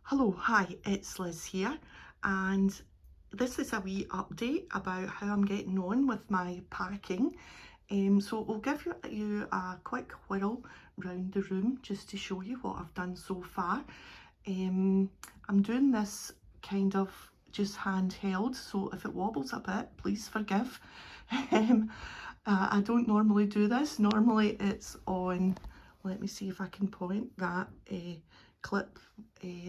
Hello, hi, it's Liz here, and this is a wee update about how I'm getting on with my packing. So we'll give you a quick whirl round the room just to show you what I've done so far. I'm doing this kind of just handheld, so if it wobbles a bit, please forgive. I don't normally do this. Normally it's on, let me see if I can point that clip,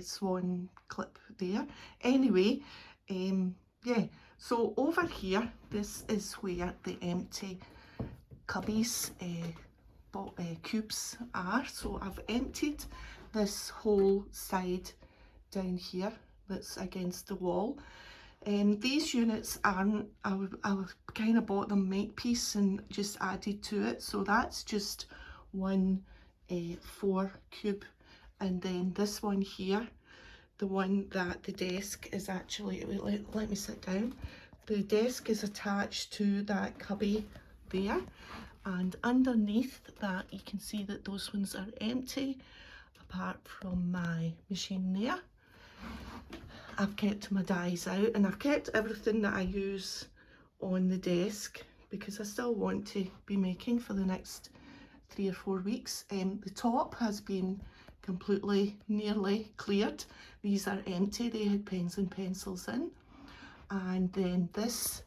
swan clip there. Anyway, yeah, so over here, this is where the empty cubbies, cubes are. So I've emptied this whole side down here that's against the wall. These units aren't, I kind of bought them make piece and just added to it, so that's just one 4 cube. And then this one here, the one that the desk is actually, let me sit down, the desk is attached to that cubby there, and underneath that you can see that those ones are empty apart from my machine there. I've kept my dies out and I've kept everything that I use on the desk because I still want to be making for the next 3 or 4 weeks. The top has been completely nearly cleared. These are empty, they had pens and pencils in. And then this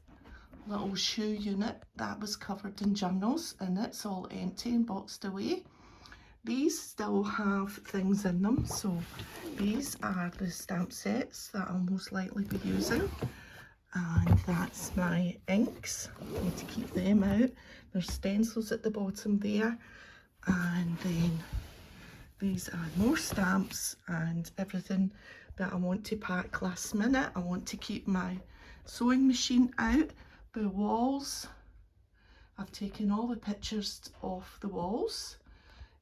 little shoe unit, that was covered in journals and it's all empty and boxed away. These still have things in them, so these are the stamp sets that I'll most likely be using, and that's my inks. I need to keep them out. There's stencils at the bottom there, and then these are more stamps and everything that I want to pack last minute. I want to keep my sewing machine out. The walls, I've taken all the pictures off the walls.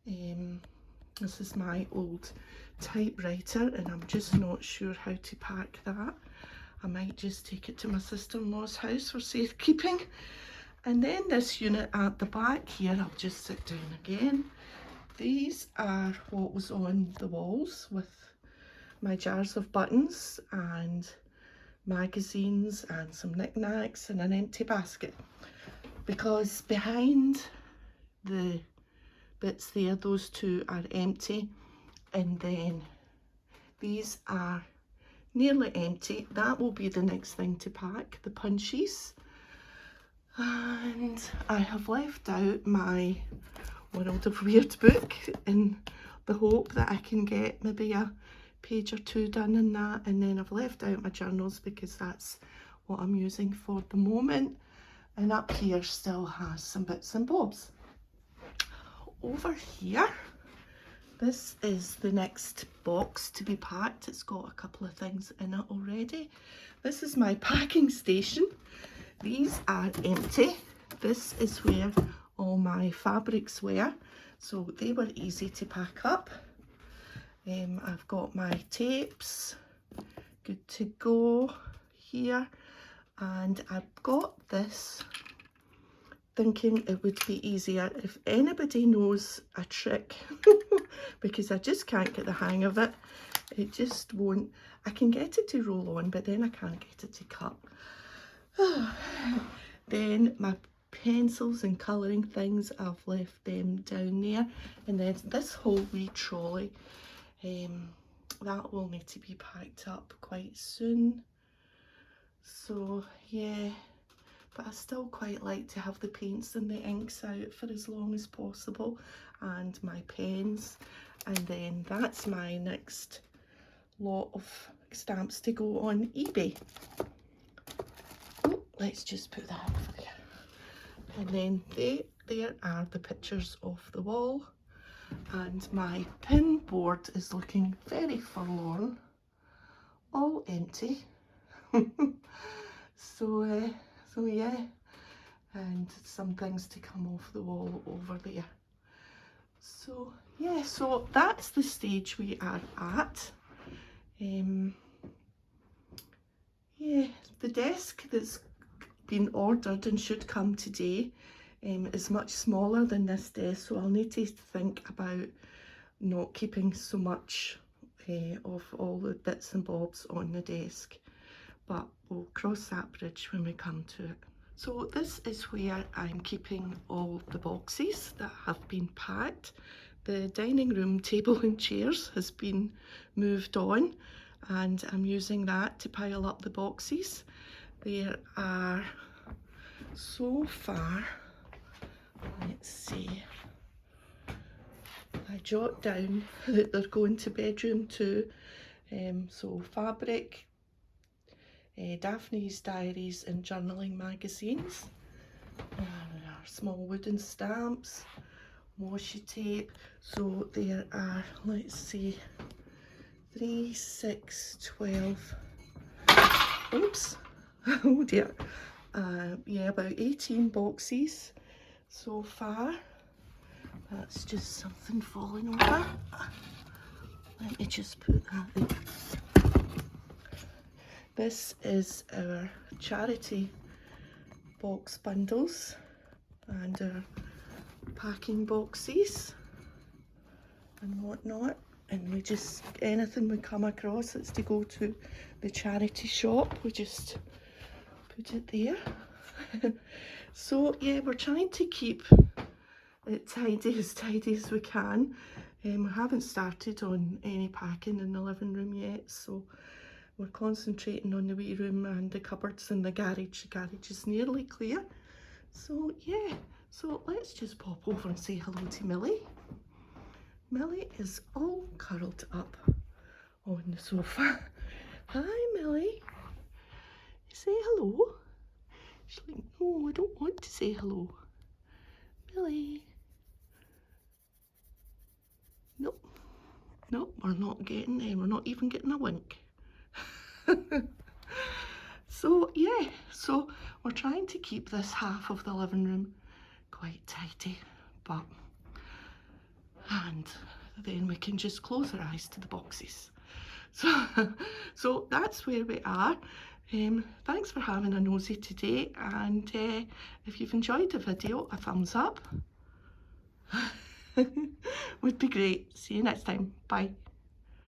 This is my old typewriter and I'm just not sure how to pack that. I might just take it to my sister-in-law's house for safekeeping. And then this unit at the back here, I'll just sit down again. These are what was on the walls with my jars of buttons and magazines and some knickknacks and an empty basket, because behind the bits there, those two are empty, and then these are nearly empty. That will be the next thing to pack, the punchies. And I have left out my World of Weird book in the hope that I can get maybe a page or 2 done in that, and then I've left out my journals because that's what I'm using for the moment. And up here still has some bits and bobs. Over here, this is the next box to be packed. It's got a couple of things in it already. This is my packing station. These are empty. This is where all my fabrics were, so they were easy to pack up. I've got my tapes, good to go here, and I've got this thinking it would be easier. If anybody knows a trick, because I just can't get the hang of it, it just won't, I can get it to roll on, but then I can't get it to cut. Then my pencils and colouring things, I've left them down there, and then this whole wee trolley, that will need to be packed up quite soon. So yeah, but I still quite like to have the paints and the inks out for as long as possible, and my pens. And then that's my next lot of stamps to go on eBay. Oh, let's just put that over there. And then there are the pictures off the wall, and my pin board is looking very forlorn, all empty. So yeah, and some things to come off the wall over there. So yeah, so that's the stage we are at. Yeah, the desk that's been ordered and should come today is much smaller than this desk, so I'll need to think about not keeping so much of all the bits and bobs on the desk, but we'll cross that bridge when we come to it. So this is where I'm keeping all the boxes that have been packed. The dining room table and chairs has been moved on, and I'm using that to pile up the boxes. There are, so far, let's see, I jot down that they're going to bedroom 2, so fabric, Daphne's diaries and journaling magazines, our small wooden stamps, washi tape. So there are, let's see, 3, 6, 12, oops, oh dear, yeah, about 18 boxes so far. That's just something falling over. Let me just put that there. This is our charity box bundles and our packing boxes and whatnot, and we just, anything we come across that's to go to the charity shop, we just put it there. So yeah, we're trying to keep it tidy as we can. We haven't started on any packing in the living room yet, so we're concentrating on the wee room and the cupboards and the garage. The garage is nearly clear. So yeah, so let's just pop over and say hello to Millie. Millie is all curled up on the sofa. Hi Millie. Say hello. She's like, no, I don't want to say hello. Millie. Nope. Nope, we're not getting there. We're not even getting a wink. So yeah, so we're trying to keep this half of the living room quite tidy, but, and then we can just close our eyes to the boxes. So that's where we are. Thanks for having a nosy today, and if you've enjoyed the video, a thumbs up would be great. See you next time. Bye.